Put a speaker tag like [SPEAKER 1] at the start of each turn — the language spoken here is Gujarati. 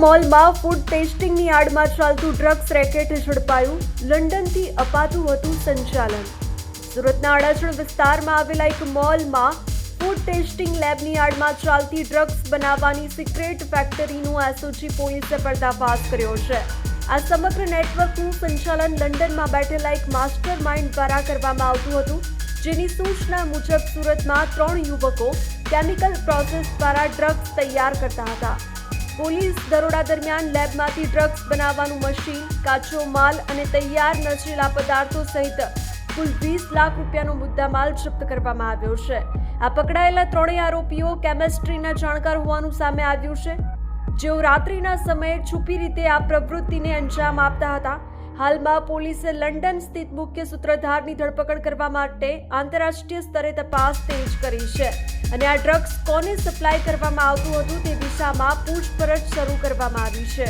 [SPEAKER 1] મોલમાં ફૂડ ટેસ્ટિંગની આડમાં ચાલતું ડ્રગ્સ રેકેટ ઝડપાયું. લંડનથી અપાતું હતું સંચાલન. સુરતના અડાજણ વિસ્તારમાં આવેલા એક મોલમાં ફૂડ ટેસ્ટિંગ લેબની આડમાં ચાલતી ડ્રગ્સ બનાવવાની સિક્રેટ ફેક્ટરીનું એસઓજી પોલીસે પર્દાફાશ કર્યો છે. આ સમગ્ર નેટવર્કનું સંચાલન લંડનમાં બેઠેલા એક માસ્ટર માઇન્ડ દ્વારા કરવામાં આવતું હતું, જેની સૂચના મુજબ સુરતમાં 3 યુવકો કેમિકલ પ્રોસેસ દ્વારા ડ્રગ્સ તૈયાર કરતા હતા. પોલીસ દરોડા દરમિયાન લેબમાંથી ડ્રગ્સ બનાવવાનું મશીન, કાચો માલ અને તૈયાર નશીલા પદાર્થો સહિત કુલ 20 લાખ રૂપિયાનો મુદ્દામાલ જપ્ત કરવામાં આવ્યો છે. આ પકડાયેલા 3 આરોપીઓ કેમિસ્ટ્રીના જાણકાર હોવાનું સામે આવ્યું છે, જેઓ રાત્રિના સમયે છુપી રીતે આ પ્રવૃત્તિને અંજામ આપતા હતા. હાલમાં પોલીસે લંડન સ્થિત મુખ્ય સૂત્રધારની ધરપકડ કરવા માટે આંતરરાષ્ટ્રીય સ્તરે તપાસ તેજ કરી છે અને આ ડ્રગ્સ કોને સપ્લાય કરવામાં આવતું હતું તે દિશામાં પૂછપરછ શરૂ કરવામાં આવી છે.